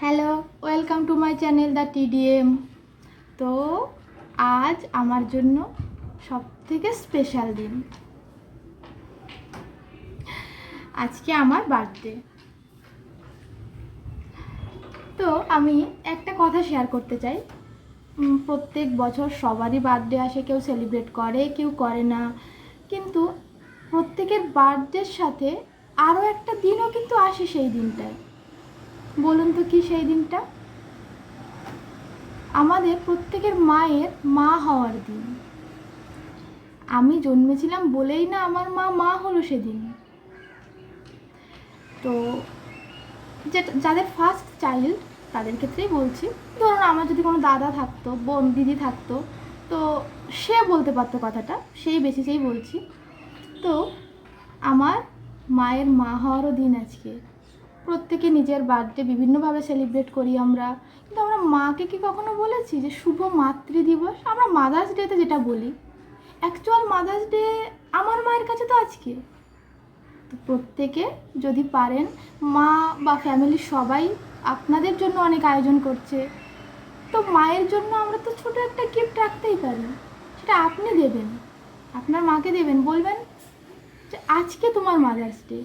Hello, welcome to my channel the TDM. তো আজ আমার জন্য সবথেকে স্পেশাল দিন। আজকে আমার বার্থডে। তো আমি একটা কথা শেয়ার করতে চাই। প্রত্যেক বছর সবারই বার্থডে আসে, কেউ সেলিব্রেট করে, কেউ করে না, কিন্তু প্রত্যেকের বার্থডের সাথে আরও একটা দিনও কিন্তু আসে সেই দিনটায়। বলুন তো কি সেই দিনটা? আমাদের প্রত্যেকের মায়ের মা হওয়ার দিন। আমি জন্মেছিলাম বলেই না আমার মা হলো সেদিন। তো যাদের ফার্স্ট চাইল্ড তাদের ক্ষেত্রেই বলছি। ধরুন আমার যদি কোনো দাদা থাকতো, বোন দিদি থাকতো, তো সে বলতে পারতো কথাটা, সেই বেসিসেই বলছি। তো আমার মায়ের মা হওয়ারও দিন আজকে। প্রত্যেকে নিজের বার্থডে বিভিন্নভাবে সেলিব্রেট করি আমরা, কিন্তু আমরা মাকে কি কখনো বলেছি যে শুভ মাতৃ দিবস? আমরা মাদার্স ডেতে যেটা বলি, অ্যাকচুয়াল মাদার্স ডে আমার মায়ের কাছে তো আজকে। তো প্রত্যেকে যদি পারেন, মা বা ফ্যামিলির সবাই আপনাদের জন্য অনেক আয়োজন করছে, তো মায়ের জন্য আমরা তো ছোটো একটা গিফট রাখতেই পারি। সেটা আপনি দেবেন, আপনার মাকে দেবেন, বলবেন যে আজকে তোমার মাদার্স ডে।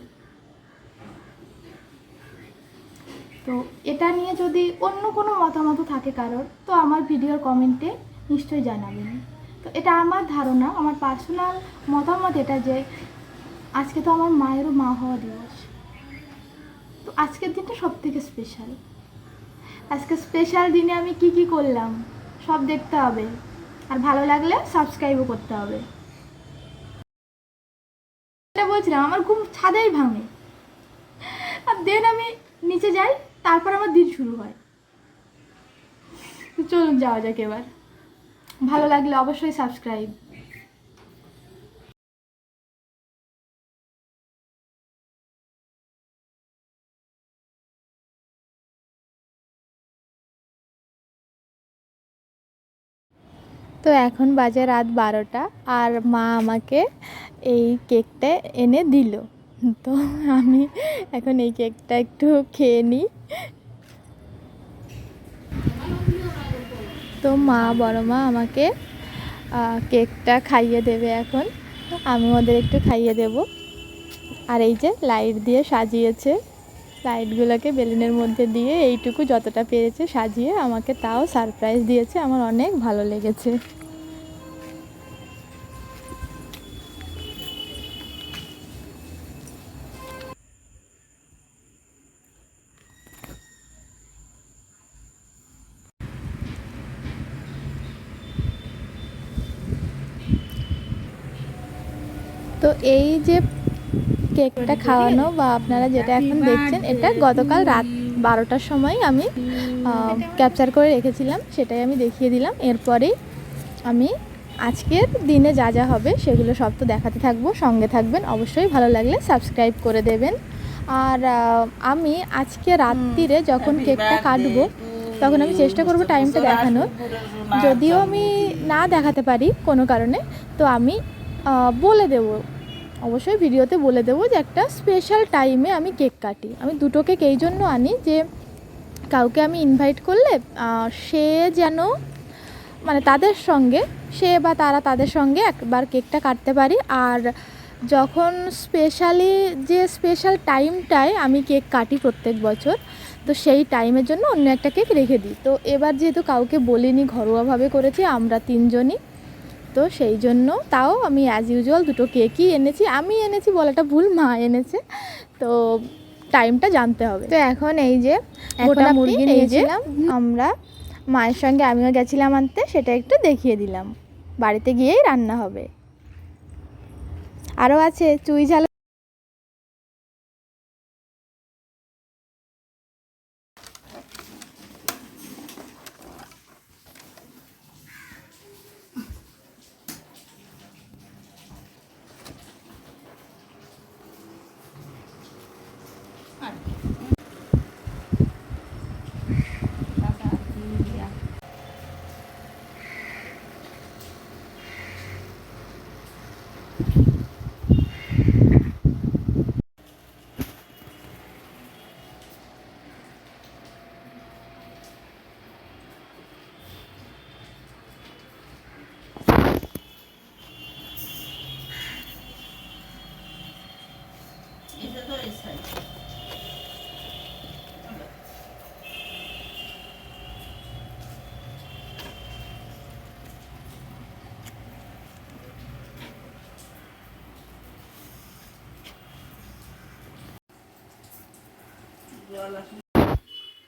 তো এটা নিয়ে যদি অন্য কোনো মতামত থাকে কারোর, তো আমার ভিডিওর কমেন্টে নিশ্চয়ই জানাবেন। তো এটা আমার ধারণা, আমার পার্সোনাল মতামত এটা, যে আজকে তো আমার মায়েরও মা হওয়া দিবস। তো আজকের দিনটা সবথেকে স্পেশাল। আজকে স্পেশাল দিনে আমি কি কি করলাম সব দেখতে হবে, আর ভালো লাগলে সাবস্ক্রাইবও করতে হবে। এটা বলছিলাম, আমার ঘুম ছাদেই ভাঙে, আর দেন আমি নিচে যাই, তারপর আমার দিন শুরু হয়। তো চলুন যাওয়া যাক এবার। ভালো লাগলে অবশ্যই সাবস্ক্রাইব। তো এখন বাজে রাত 12টা, আর মা আমাকে এই কেকটা এনে দিল। তো আমি এখন এই কেকটা একটু খেয়ে নিই। তো বড় মা আমাকে কেকটা খাইয়ে দেবে এখন, আমি ওদের একটু খাইয়ে দেব। আর এই যে লাইট দিয়ে সাজিয়েছে, লাইটগুলোকে বেলুনের মধ্যে দিয়ে এইটুকু যতটা পেরেছে সাজিয়ে আমাকে তাও সারপ্রাইজ দিয়েছে, আমার অনেক ভালো লেগেছে। তো এই যে কেকটা খাওয়ানো বা আপনারা যেটা এখন দেখছেন, এটা গতকাল রাত 12টার সময় আমি ক্যাপচার করে রেখেছিলাম, সেটাই আমি দেখিয়ে দিলাম। এরপরেই আমি আজকের দিনে যা যা হবে সেগুলো সব তো দেখাতে থাকবো, সঙ্গে থাকবেন অবশ্যই। ভালো লাগলে সাবস্ক্রাইব করে দেবেন। আর আমি আজকে রাত্রিরে যখন কেকটা কাটবো, তখন আমি চেষ্টা করব টাইমটা দেখানোর। যদিও আমি না দেখাতে পারি কোনো কারণে, তো আমি বলে দেবো, অবশ্যই ভিডিওতে বলে দেবো যে একটা স্পেশাল টাইমে আমি কেক কাটি। আমি দুটো কেক এই জন্য আনি যে কাউকে আমি ইনভাইট করলে সে যেন, মানে তাদের সঙ্গে, সে বা তারা তাদের সঙ্গে একবার কেকটা কাটতে পারি। আর যখন যে স্পেশাল টাইমটায় আমি কেক কাটি প্রত্যেক বছর, তো সেই টাইমের জন্য অন্য একটা কেক রেখে দিই। তো এবার যেহেতু কাউকে বলিনি, ঘরোয়াভাবে করেছি আমরা তিনজনই, তো সেই জন্য তাও আমি অ্যাজ ইউজুয়াল দুটো কেকই এনেছি। আমি এনেছি বলাটা ভুল, মা এনেছে। তো টাইমটা জানতে হবে। তো এখন এই যে গোটা মুরগি নিয়েছিলাম আমরা, মায়ের সঙ্গে আমিও গেছিলাম আনতে, সেটা একটু দেখিয়ে দিলাম। বাড়িতে গিয়েই রান্না হবে। আরও আছে চুই ঝাল।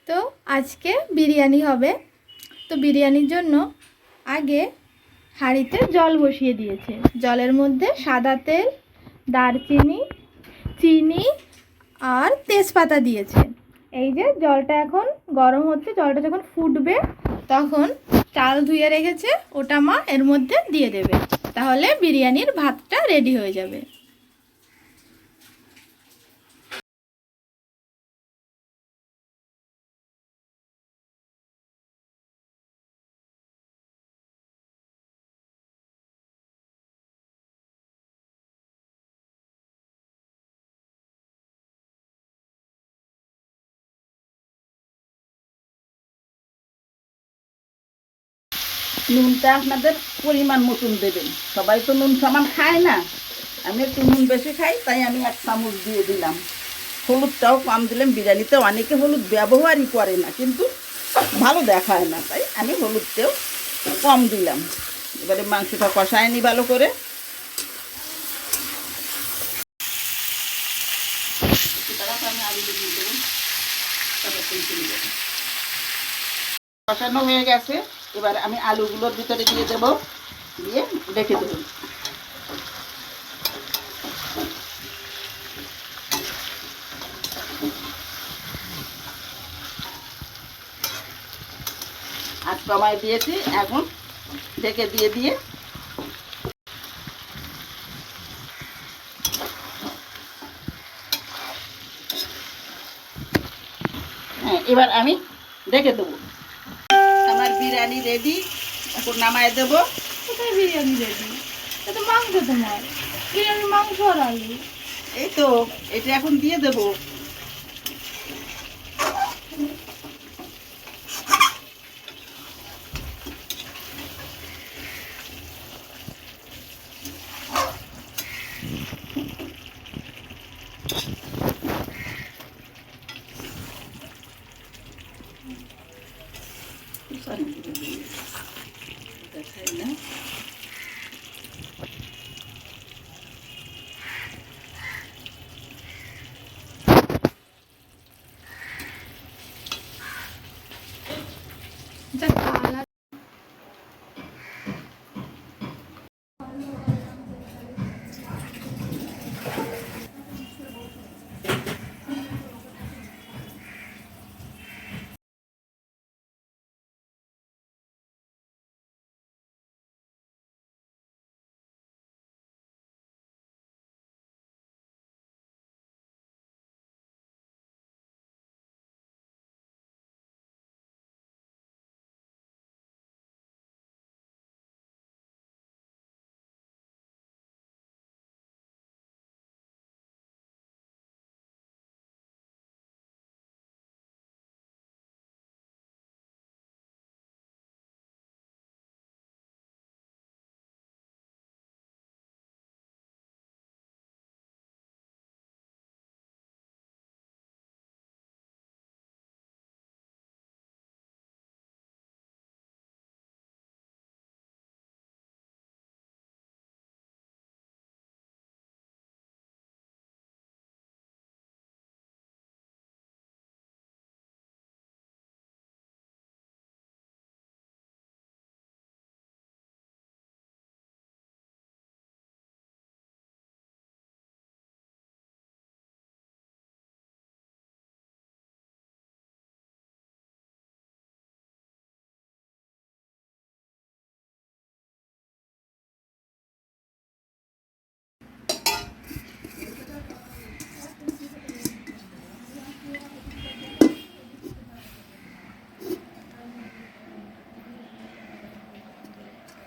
তো আজকে বিরিয়ানি হবে। তো বিরিয়ানির জন্য আগে হাঁড়িতে জল বসিয়ে দিয়েছে। জলের মধ্যে সাদা তেল, দারচিনি, চিনি আর তেজপাতা দিয়েছে। এই যে জলটা এখন গরম হচ্ছে, জলটা যখন ফুটবে তখন চাল ধুয়ে রেখেছে ওটা মা এর মধ্যে দিয়ে দেবে, তাহলে বিরিয়ানির ভাতটা রেডি হয়ে যাবে। নুনটা আপনাদের পরিমাণ মতন দেবেন, সবাই তো নুন সমান খায় না, আমি একটু নুন বেশি খাই তাই আমি 1 চামচ দিয়ে দিলাম। হলুদটাও কম দিলাম, বিরিয়ানিতে অনেকে হলুদ ব্যবহারই করে না কিন্তু ভালো দেখায় না, তাই আমি হলুদটাও কম দিলাম। এবারে মাংসটা কষায় নি ভালো করে। কষানো হয়ে গেছে, এবার আমি আলুগুলোর ভিতরে দিয়ে দেব, দিয়ে রেখে দেব। আর কমায় দিয়েছি, এখন ঢেকে দিয়ে দিয়ে হ্যাঁ এবার আমি ঢেকে দেবো। আমার বিরিয়ানি রেডি, এখন নামায় দেব। কোথায় বিরিয়ানি রেডি? এটা মাংস, তোমার বিরিয়ানি মাংস আর আলু। এই তো এটা এখন দিয়ে দেব।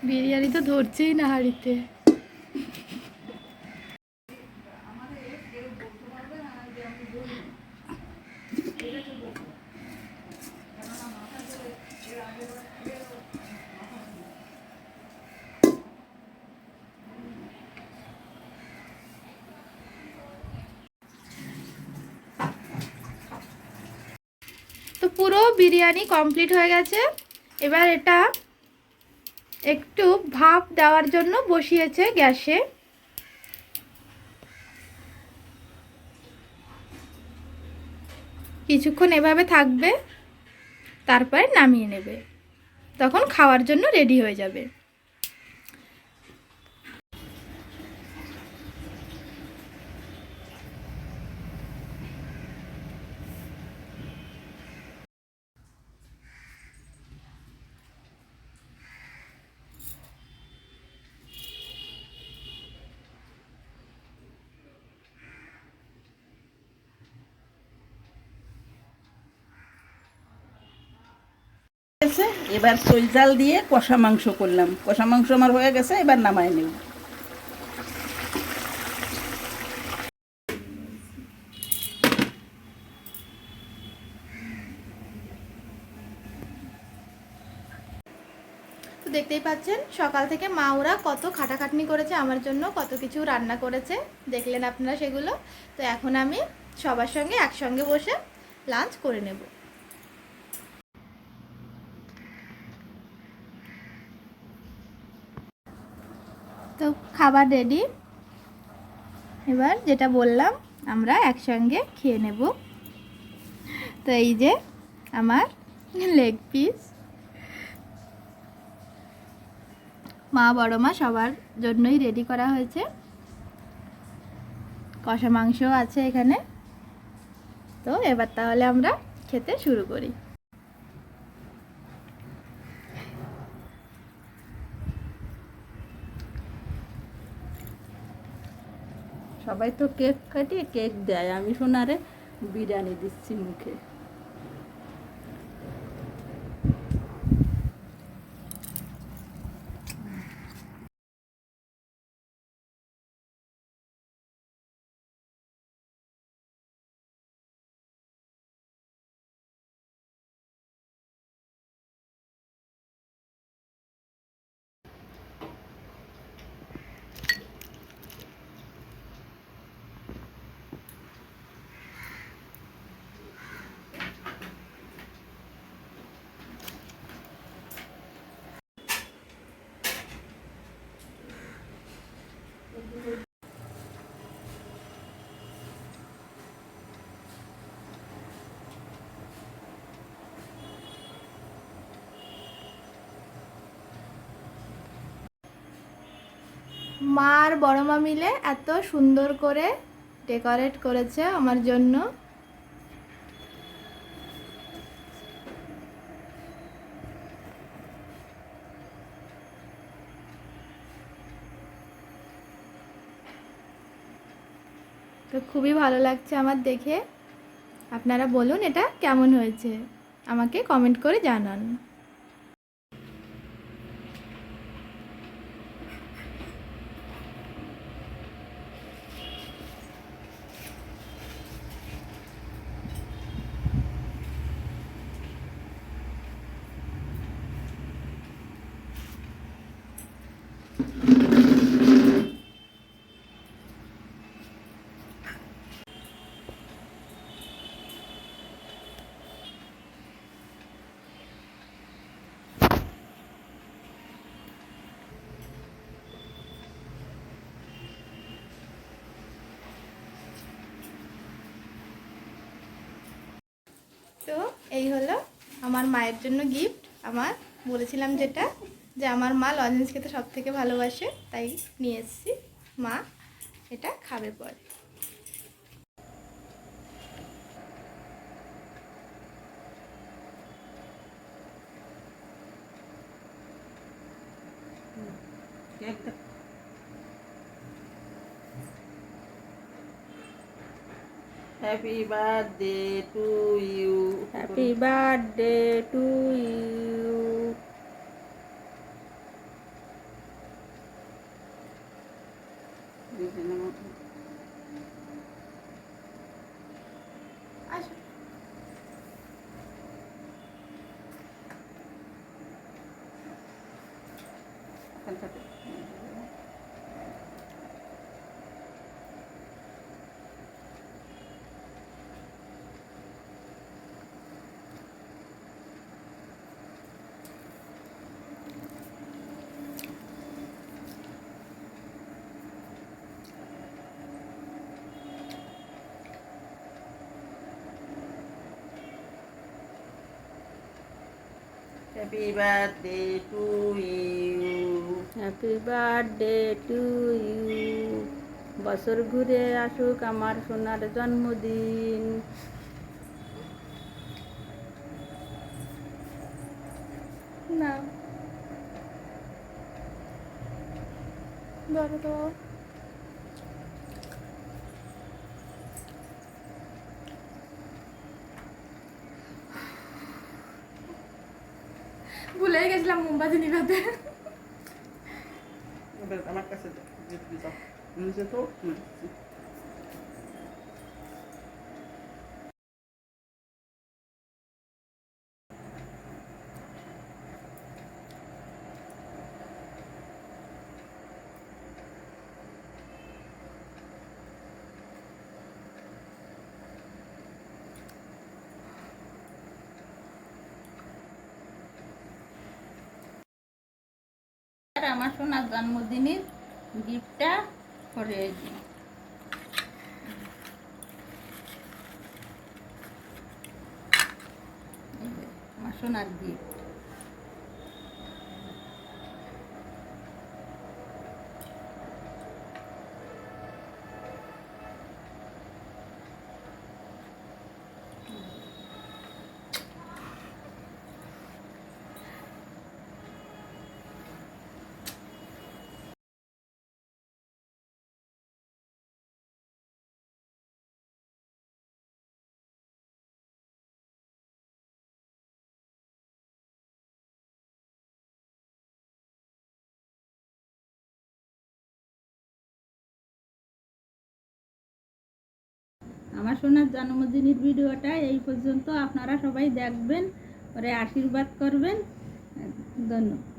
বিরিয়ানি তো ধরছেই না হাঁড়িতে। তো পুরো বিরিয়ানি কমপ্লিট হয়ে গেছে। এবার এটা একটু ভাপ দেওয়ার জন্য বসিয়েছে গ্যাসে। কিছুক্ষণ এভাবে থাকবে, তারপরে নামিয়ে নেবে, তখন খাওয়ার জন্য রেডি হয়ে যাবে। এবার চই জাল দিয়ে কষা মাংস করলাম, কষা মাংস আমার হয়ে গেছে, এবার নামায় নেব। তো দেখতেই পাচ্ছেন সকাল থেকে মা ওরা কত খাটাখাটনি করেছে আমার জন্য, কত কিছু রান্না করেছে, দেখলেন আপনারা সেগুলো। তো এখন আমি সবার সঙ্গে একসঙ্গে বসে লাঞ্চ করে নেব। তো খাবার রেডি, এবার যেটা বললাম আমরা একসঙ্গে খেয়ে নেব। তো এই যে আমার লেগ পিস, মা বড় মা সবার জন্যই রেডি করা হয়েছে। কষা মাংসও আছে এখানে। তো এবার তাহলে আমরা খেতে শুরু করি। সবাই তো কেক কাটিয়ে কেক দেয়, আমি সোনারে বিরিয়ানি দিচ্ছি মুখে। মা আর বড় মা মিলে এত সুন্দর করে ডেকোরেট করেছে আমার জন্য। তো খুবই ভালো লাগছে আমার দেখে। আপনারা বলুন এটা কেমন হয়েছে, আমাকে কমেন্ট করে জানান। তো এই হলো আমার মায়ের জন্য গিফট। আমার বলেছিলাম যেটা, যে আমার মা লজেন্স খেতে সব থেকে ভালোবাসে, তাই নিয়ে এসেছি। মা এটা খাবে পরে। Happy birthday to you, happy birthday to you. আসো। Happy birthday to you. Happy birthday to you. বছর ঘুরে আসুক আমার সোনার জন্মদিন। না বলো তো। ভুলে গেছিলাম মোমবাতি নিভাতে। আমার কাছে যাও, নিচে তো আর আমার সোনার জন্মদিনের গিফটটা করে দিই। এই যে আমার সোনার গিফট। আমার সোনার জন্মদিনের ভিডিওটা এই পর্যন্ত। আপনারা সবাই দেখবেন, পরে আশীর্বাদ করবেন। ধন্যবাদ।